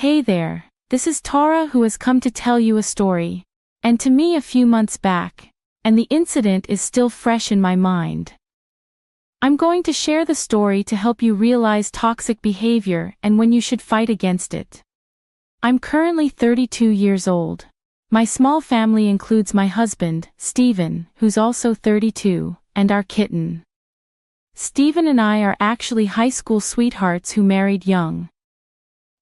Hey there, this is Tara who has come to tell you a story. And to me a few months back, and the incident is still fresh in my mind. I'm going to share the story to help you realize toxic behavior and when you should fight against it. I'm currently 32 years old. My small family includes my husband, Steven, who's also 32, and our kitten. Steven and I are actually high school sweethearts who married young.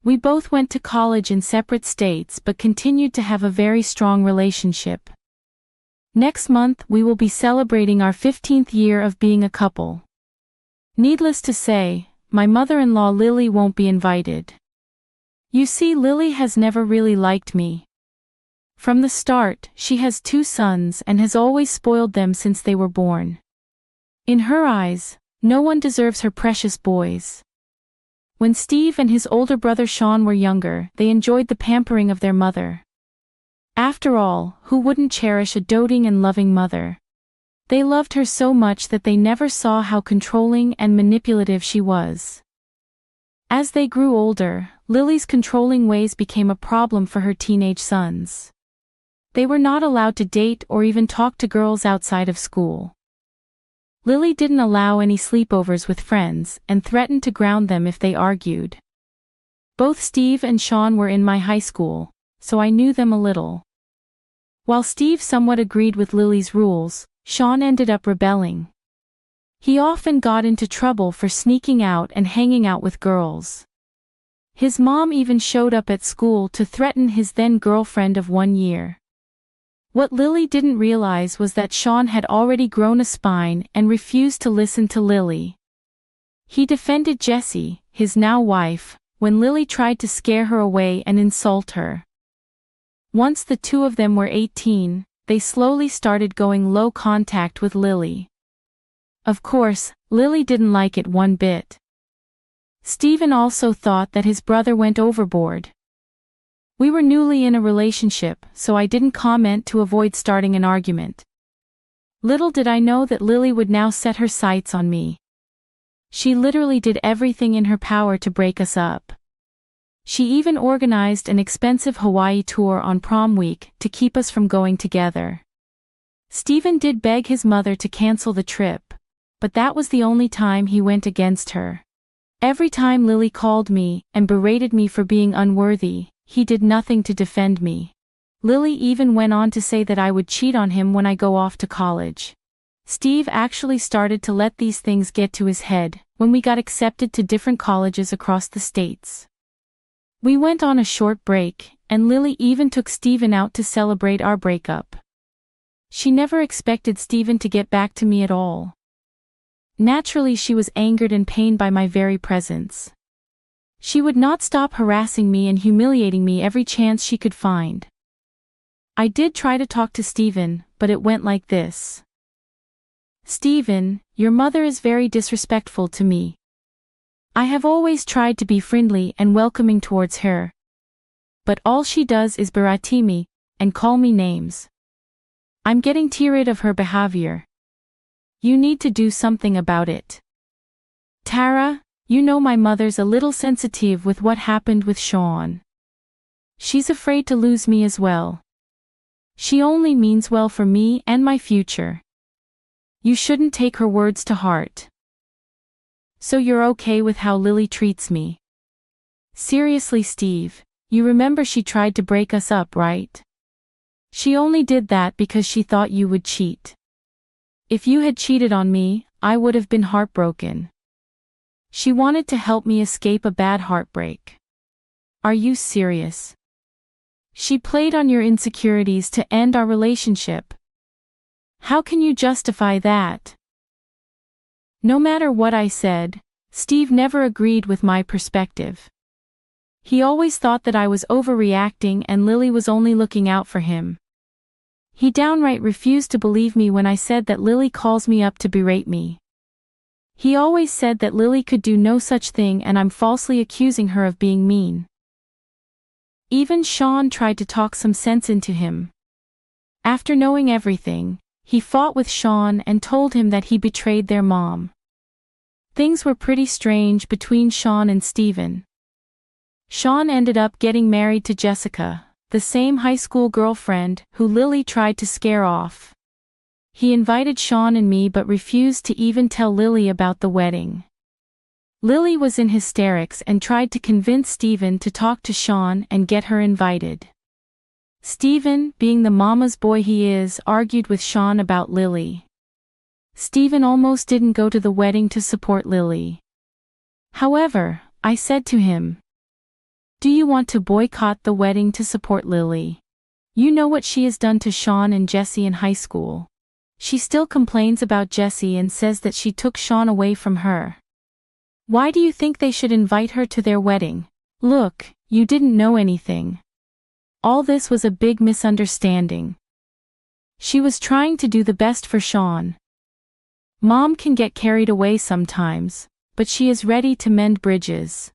We both went to college in separate states but continued to have a very strong relationship. Next month we will be celebrating our 15th year of being a couple. Needless to say, my mother-in-law Lily won't be invited. You see, Lily has never really liked me. From the start, she has 2 sons and has always spoiled them since they were born. In her eyes, no one deserves her precious boys. When Steve and his older brother Sean were younger, they enjoyed the pampering of their mother. After all, who wouldn't cherish a doting and loving mother? They loved her so much that they never saw how controlling and manipulative she was. As they grew older, Lily's controlling ways became a problem for her teenage sons. They were not allowed to date or even talk to girls outside of school. Lily didn't allow any sleepovers with friends and threatened to ground them if they argued. Both Steve and Sean were in my high school, so I knew them a little. While Steve somewhat agreed with Lily's rules, Sean ended up rebelling. He often got into trouble for sneaking out and hanging out with girls. His mom even showed up at school to threaten his then-girlfriend of 1 year. What Lily didn't realize was that Sean had already grown a spine and refused to listen to Lily. He defended Jessie, his now wife, when Lily tried to scare her away and insult her. Once the 2 of them were 18, they slowly started going low contact with Lily. Of course, Lily didn't like it one bit. Steven also thought that his brother went overboard. We were newly in a relationship, so I didn't comment to avoid starting an argument. Little did I know that Lily would now set her sights on me. She literally did everything in her power to break us up. She even organized an expensive Hawaii tour on prom week to keep us from going together. Steven did beg his mother to cancel the trip, but that was the only time he went against her. Every time Lily called me and berated me for being unworthy, he did nothing to defend me. Lily even went on to say that I would cheat on him when I go off to college. Steve actually started to let these things get to his head when we got accepted to different colleges across the states. We went on a short break, and Lily even took Steven out to celebrate our breakup. She never expected Steven to get back to me at all. Naturally, she was angered and pained by my very presence. She would not stop harassing me and humiliating me every chance she could find. I did try to talk to Steven, but it went like this. Steven, your mother is very disrespectful to me. I have always tried to be friendly and welcoming towards her. But all she does is berate me and call me names. I'm getting tired of her behavior. You need to do something about it. Tara, you know my mother's a little sensitive with what happened with Sean. She's afraid to lose me as well. She only means well for me and my future. You shouldn't take her words to heart. So you're okay with how Lily treats me? Seriously, Steve, you remember she tried to break us up, right? She only did that because she thought you would cheat. If you had cheated on me, I would have been heartbroken. She wanted to help me escape a bad heartbreak. Are you serious? She played on your insecurities to end our relationship. How can you justify that? No matter what I said, Steve never agreed with my perspective. He always thought that I was overreacting and Lily was only looking out for him. He downright refused to believe me when I said that Lily calls me up to berate me. He always said that Lily could do no such thing and I'm falsely accusing her of being mean. Even Sean tried to talk some sense into him. After knowing everything, he fought with Sean and told him that he betrayed their mom. Things were pretty strange between Sean and Steven. Sean ended up getting married to Jessica, the same high school girlfriend who Lily tried to scare off. He invited Sean and me but refused to even tell Lily about the wedding. Lily was in hysterics and tried to convince Steven to talk to Sean and get her invited. Steven, being the mama's boy he is, argued with Sean about Lily. Steven almost didn't go to the wedding to support Lily. However, I said to him, "Do you want to boycott the wedding to support Lily? You know what she has done to Sean and Jesse in high school. She still complains about Jesse and says that she took Sean away from her. Why do you think they should invite her to their wedding? Look, you didn't know anything. All this was a big misunderstanding. She was trying to do the best for Sean. Mom can get carried away sometimes, but she is ready to mend bridges.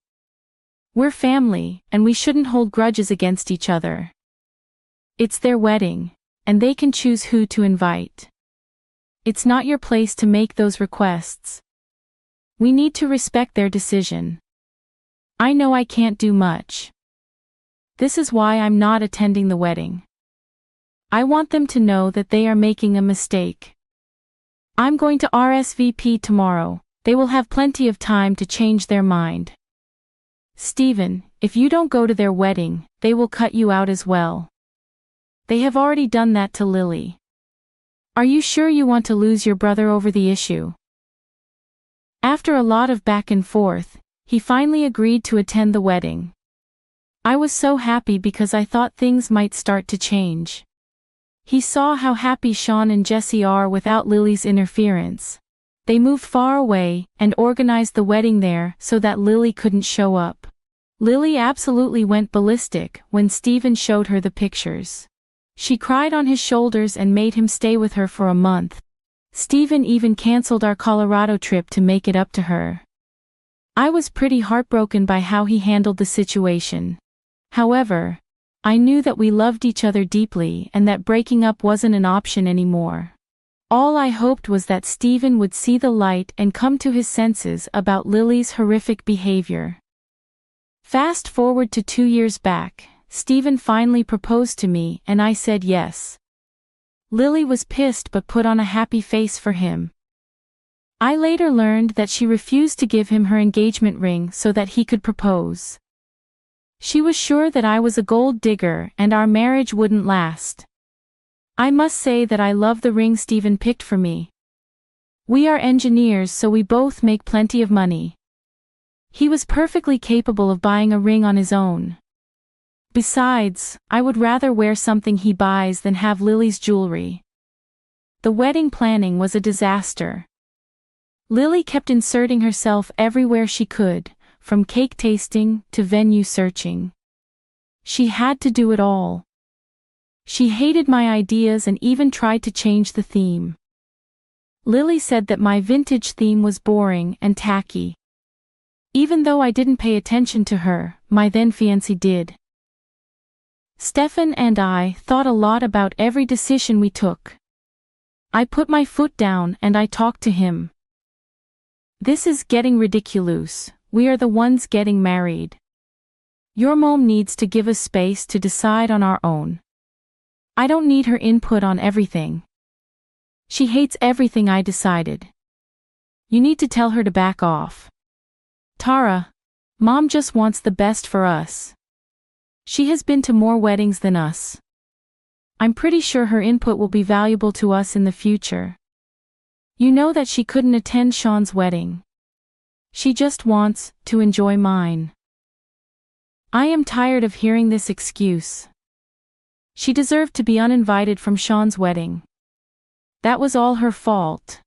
We're family, and we shouldn't hold grudges against each other. It's their wedding, and they can choose who to invite. It's not your place to make those requests. We need to respect their decision. I know I can't do much. This is why I'm not attending the wedding. I want them to know that they are making a mistake. I'm going to RSVP tomorrow. They will have plenty of time to change their mind. Steven, if you don't go to their wedding, they will cut you out as well. They have already done that to Lily. Are you sure you want to lose your brother over the issue?" After a lot of back and forth, he finally agreed to attend the wedding. I was so happy because I thought things might start to change. He saw how happy Sean and Jesse are without Lily's interference. They moved far away and organized the wedding there so that Lily couldn't show up. Lily absolutely went ballistic when Steven showed her the pictures. She cried on his shoulders and made him stay with her for a month. Steven even canceled our Colorado trip to make it up to her. I was pretty heartbroken by how he handled the situation. However, I knew that we loved each other deeply and that breaking up wasn't an option anymore. All I hoped was that Steven would see the light and come to his senses about Lily's horrific behavior. Fast forward to 2 years back, Steven finally proposed to me and I said yes. Lily was pissed but put on a happy face for him. I later learned that she refused to give him her engagement ring so that he could propose. She was sure that I was a gold digger and our marriage wouldn't last. I must say that I love the ring Steven picked for me. We are engineers, so we both make plenty of money. He was perfectly capable of buying a ring on his own. Besides, I would rather wear something he buys than have Lily's jewelry. The wedding planning was a disaster. Lily kept inserting herself everywhere she could, from cake tasting to venue searching. She had to do it all. She hated my ideas and even tried to change the theme. Lily said that my vintage theme was boring and tacky. Even though I didn't pay attention to her, my then fiancé did. Stefan and I thought a lot about every decision we took. I put my foot down and I talked to him. This is getting ridiculous. We are the ones getting married. Your mom needs to give us space to decide on our own. I don't need her input on everything. She hates everything I decided. You need to tell her to back off. Tara, Mom just wants the best for us. She has been to more weddings than us. I'm pretty sure her input will be valuable to us in the future. You know that she couldn't attend Sean's wedding. She just wants to enjoy mine. I am tired of hearing this excuse. She deserved to be uninvited from Sean's wedding. That was all her fault.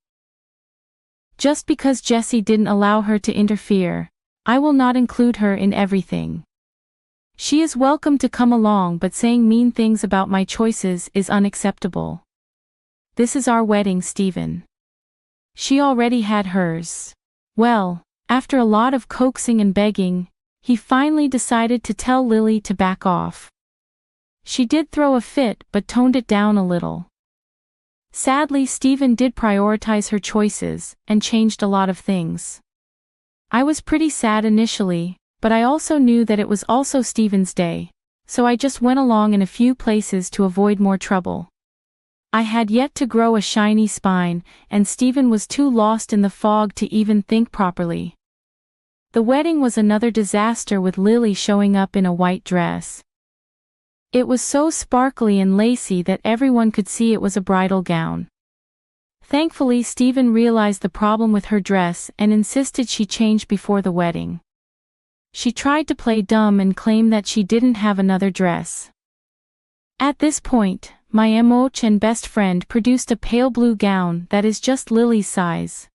Just because Jesse didn't allow her to interfere, I will not include her in everything. She is welcome to come along, but saying mean things about my choices is unacceptable. This is our wedding, Steven. She already had hers. Well, after a lot of coaxing and begging, he finally decided to tell Lily to back off. She did throw a fit but toned it down a little. Sadly, Steven did prioritize her choices and changed a lot of things. I was pretty sad initially, But I also knew that it was also Stephen's day, so I just went along in a few places to avoid more trouble. I had yet to grow a shiny spine, and Stephen was too lost in the fog to even think properly. The wedding was another disaster with Lily showing up in a white dress. It was so sparkly and lacy that everyone could see it was a bridal gown. Thankfully, Stephen realized the problem with her dress and insisted she change before the wedding. She tried to play dumb and claim that she didn't have another dress. At this point, my moch and best friend produced a pale blue gown that is just Lily's size.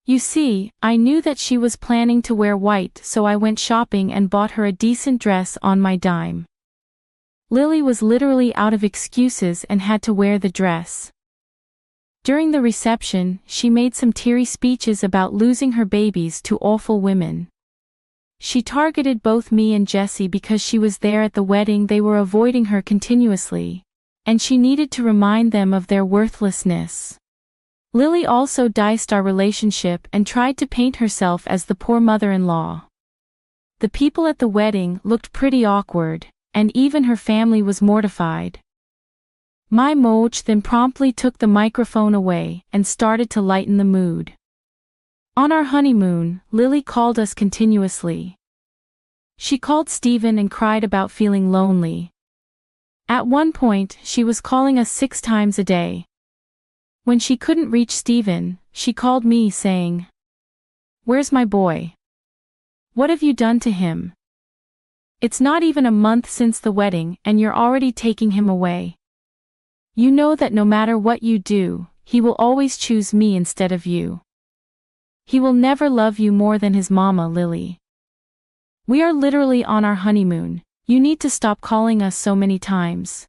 You see, I knew that she was planning to wear white, so I went shopping and bought her a decent dress on my dime. Lily was literally out of excuses and had to wear the dress. During the reception, she made some teary speeches about losing her babies to awful women. She targeted both me and Jessie because she was there at the wedding. They were avoiding her continuously, and she needed to remind them of their worthlessness. Lily also diced our relationship and tried to paint herself as the poor mother-in-law. The people at the wedding looked pretty awkward, and even her family was mortified. My moch then promptly took the microphone away and started to lighten the mood. On our honeymoon, Lily called us continuously. She called Stephen and cried about feeling lonely. At one point, she was calling us 6 times a day. When she couldn't reach Stephen, she called me saying, "Where's my boy? What have you done to him? It's not even a month since the wedding and you're already taking him away. You know that no matter what you do, he will always choose me instead of you. He will never love you more than his mama, Lily. We are literally on our honeymoon. You need to stop calling us so many times."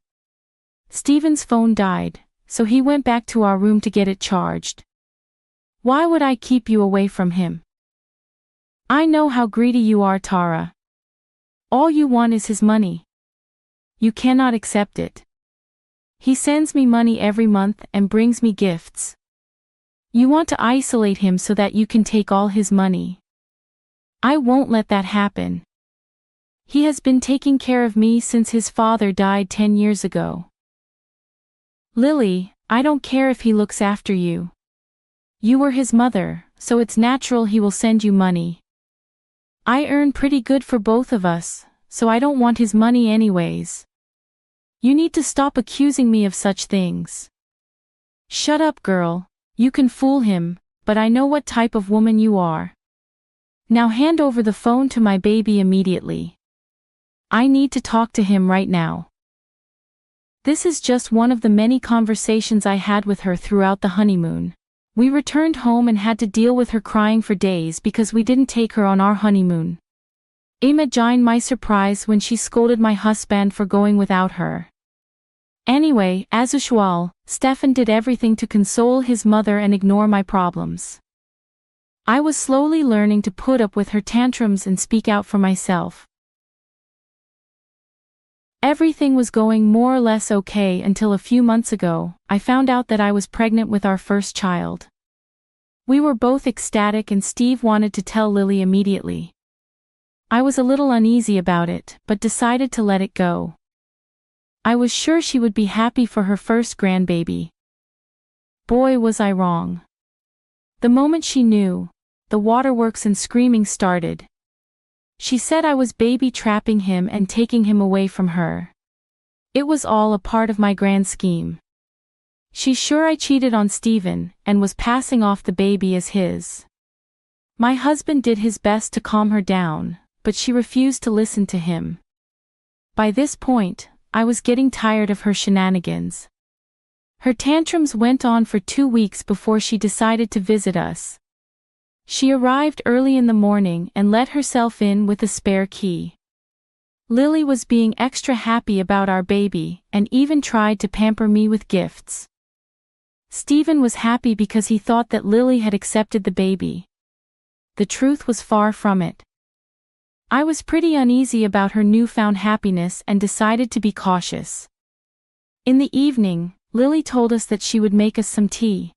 Stephen's phone died, so he went back to our room to get it charged. Why would I keep you away from him? I know how greedy you are, Tara. All you want is his money. You cannot accept it. He sends me money every month and brings me gifts. You want to isolate him so that you can take all his money. I won't let that happen. He has been taking care of me since his father died 10 years ago. Lily, I don't care if he looks after you. You were his mother, so it's natural he will send you money. I earn pretty good for both of us, so I don't want his money anyways. You need to stop accusing me of such things. Shut up, girl. You can fool him, but I know what type of woman you are. Now hand over the phone to my baby immediately. I need to talk to him right now. This is just one of the many conversations I had with her throughout the honeymoon. We returned home and had to deal with her crying for days because we didn't take her on our honeymoon. Imagine my surprise when she scolded my husband for going without her. Anyway, as usual, Stefan did everything to console his mother and ignore my problems. I was slowly learning to put up with her tantrums and speak out for myself. Everything was going more or less okay until a few months ago, I found out that I was pregnant with our first child. We were both ecstatic and Steve wanted to tell Lily immediately. I was a little uneasy about it, but decided to let it go. I was sure she would be happy for her first grandbaby. Boy, was I wrong. The moment she knew, the waterworks and screaming started. She said I was baby trapping him and taking him away from her. It was all a part of my grand scheme. She's sure I cheated on Stephen and was passing off the baby as his. My husband did his best to calm her down, but she refused to listen to him. By this point, I was getting tired of her shenanigans. Her tantrums went on for 2 weeks before she decided to visit us. She arrived early in the morning and let herself in with a spare key. Lily was being extra happy about our baby and even tried to pamper me with gifts. Stephen was happy because he thought that Lily had accepted the baby. The truth was far from it. I was pretty uneasy about her newfound happiness and decided to be cautious. In the evening, Lily told us that she would make us some tea.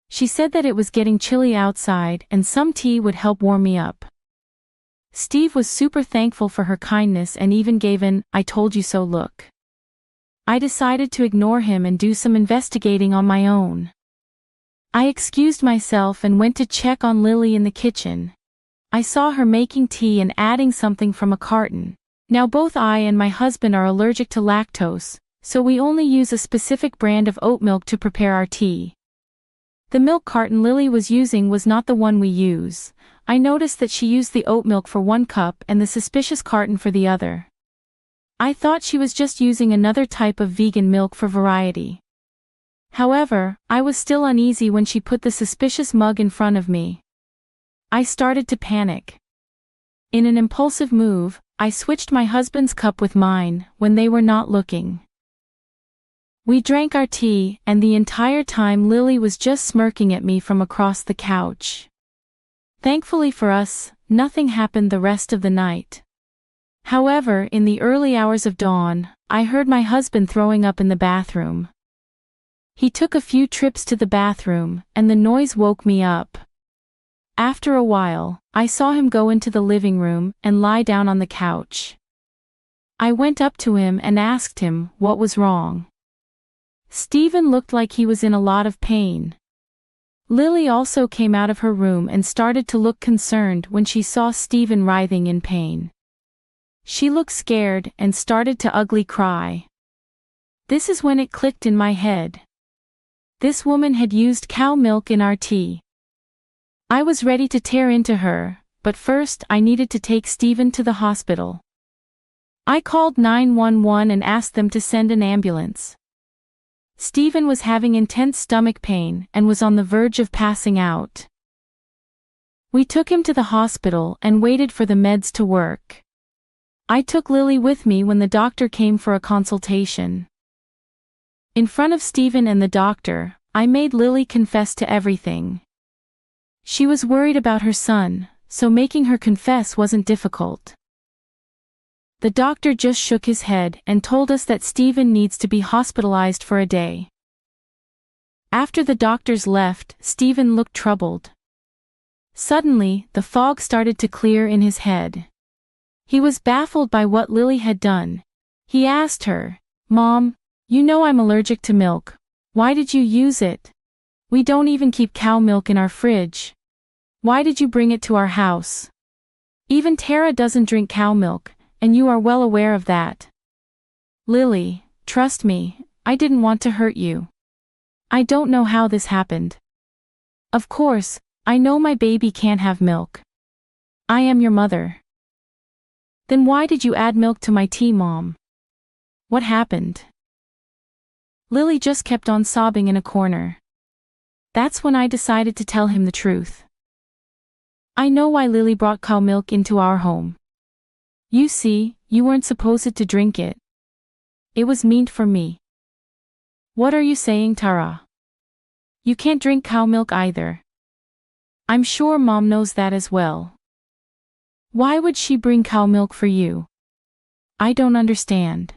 She said that it was getting chilly outside and some tea would help warm me up. Steve was super thankful for her kindness and even gave an "I told you so" look. I decided to ignore him and do some investigating on my own. I excused myself and went to check on Lily in the kitchen. I saw her making tea and adding something from a carton. Now both I and my husband are allergic to lactose, so we only use a specific brand of oat milk to prepare our tea. The milk carton Lily was using was not the one we use. I noticed that she used the oat milk for 1 cup and the suspicious carton for the other. I thought she was just using another type of vegan milk for variety. However, I was still uneasy when she put the suspicious mug in front of me. I started to panic. In an impulsive move, I switched my husband's cup with mine when they were not looking. We drank our tea, and the entire time Lily was just smirking at me from across the couch. Thankfully for us, nothing happened the rest of the night. However, in the early hours of dawn, I heard my husband throwing up in the bathroom. He took a few trips to the bathroom, and the noise woke me up. After a while, I saw him go into the living room and lie down on the couch. I went up to him and asked him what was wrong. Stephen looked like he was in a lot of pain. Lily also came out of her room and started to look concerned when she saw Stephen writhing in pain. She looked scared and started to ugly cry. This is when it clicked in my head. This woman had used cow milk in our tea. I was ready to tear into her, but first I needed to take Stephen to the hospital. I called 911 and asked them to send an ambulance. Stephen was having intense stomach pain and was on the verge of passing out. We took him to the hospital and waited for the meds to work. I took Lily with me when the doctor came for a consultation. In front of Stephen and the doctor, I made Lily confess to everything. She was worried about her son, so making her confess wasn't difficult. The doctor just shook his head and told us that Stephen needs to be hospitalized for a day. After the doctors left, Stephen looked troubled. Suddenly, the fog started to clear in his head. He was baffled by what Lily had done. He asked her, "Mom, you know I'm allergic to milk. Why did you use it? We don't even keep cow milk in our fridge. Why did you bring it to our house? Even Tara doesn't drink cow milk, and you are well aware of that." "Lily, trust me, I didn't want to hurt you. I don't know how this happened. Of course, I know my baby can't have milk. I am your mother." "Then why did you add milk to my tea, Mom? What happened?" Lily just kept on sobbing in a corner. That's when I decided to tell him the truth. "I know why Lily brought cow milk into our home. You see, you weren't supposed to drink it. It was meant for me." "What are you saying, Tara? You can't drink cow milk either. I'm sure Mom knows that as well. Why would she bring cow milk for you? I don't understand."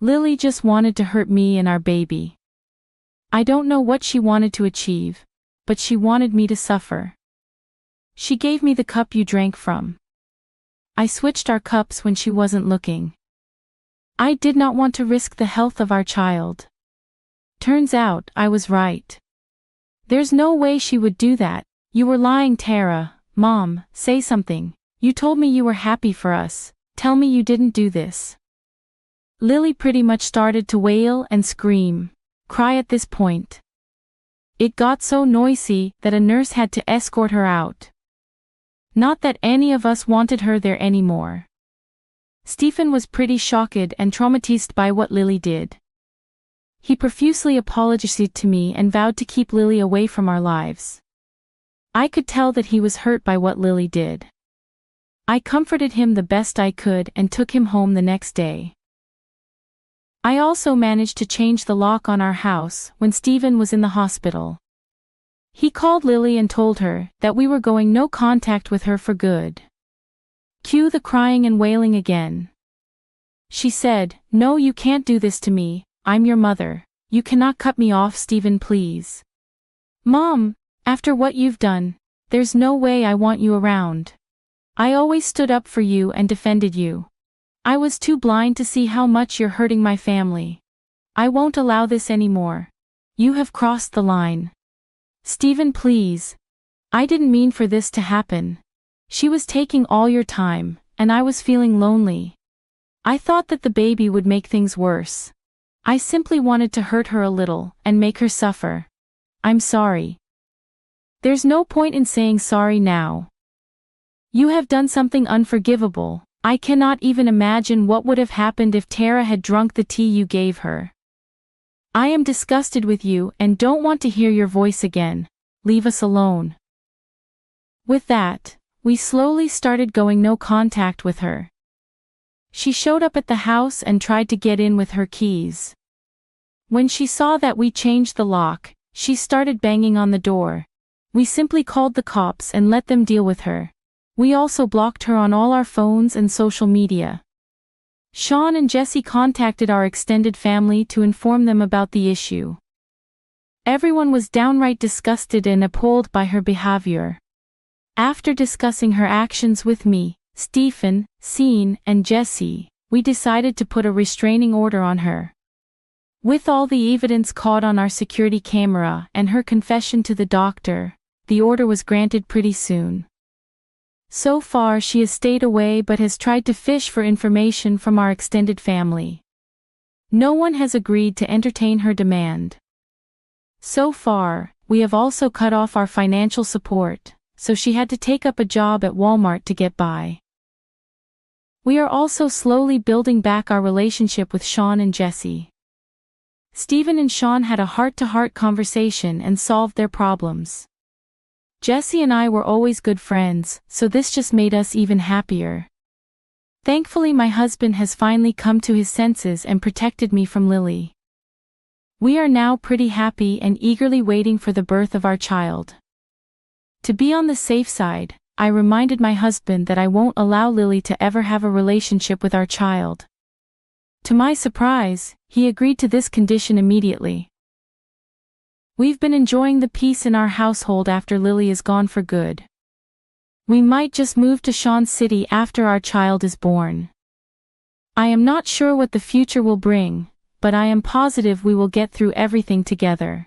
"Lily just wanted to hurt me and our baby. I don't know what she wanted to achieve, but she wanted me to suffer. She gave me the cup you drank from. I switched our cups when she wasn't looking. I did not want to risk the health of our child. Turns out I was right. There's no way she would do that. You were lying, Tara. Mom, say something. You told me you were happy for us. Tell me you didn't do this." Lily pretty much started to wail and scream, cry at this point. It got so noisy that a nurse had to escort her out. Not that any of us wanted her there anymore. Stephen was pretty shocked and traumatized by what Lily did. He profusely apologized to me and vowed to keep Lily away from our lives. I could tell that he was hurt by what Lily did. I comforted him the best I could and took him home the next day. I also managed to change the lock on our house when Stephen was in the hospital. He called Lily and told her that we were going no contact with her for good. Cue the crying and wailing again. She said, "No, you can't do this to me. I'm your mother. You cannot cut me off, Stephen, please. Mom, after what you've done, there's no way I want you around. I always stood up for you and defended you. I was too blind to see how much you're hurting my family. I won't allow this anymore. You have crossed the line. Stephen, please. I didn't mean for this to happen. She was taking all your time, and I was feeling lonely. I thought that the baby would make things worse. I simply wanted to hurt her a little and make her suffer. I'm sorry. There's no point in saying sorry now. You have done something unforgivable. I cannot even imagine what would have happened if Tara had drunk the tea you gave her. I am disgusted with you and don't want to hear your voice again. Leave us alone. With that, we slowly started going no contact with her. She showed up at the house and tried to get in with her keys. When she saw that we changed the lock, she started banging on the door. We simply called the cops and let them deal with her. We also blocked her on all our phones and social media. Sean and Jesse contacted our extended family to inform them about the issue. Everyone was downright disgusted and appalled by her behavior. After discussing her actions with me, Stephen, Sean, and Jesse, we decided to put a restraining order on her. With all the evidence caught on our security camera and her confession to the doctor, the order was granted pretty soon. So far she has stayed away but has tried to fish for information from our extended family. No one has agreed to entertain her demand. So far, we have also cut off our financial support, so she had to take up a job at Walmart to get by. We are also slowly building back our relationship with Sean and Jesse. Stephen and Sean had a heart-to-heart conversation and solved their problems. Jesse and I were always good friends, so this just made us even happier. Thankfully, my husband has finally come to his senses and protected me from Lily. We are now pretty happy and eagerly waiting for the birth of our child. To be on the safe side, I reminded my husband that I won't allow Lily to ever have a relationship with our child. To my surprise, he agreed to this condition immediately. We've been enjoying the peace in our household after Lily is gone for good. We might just move to Sean City after our child is born. I am not sure what the future will bring, but I am positive we will get through everything together.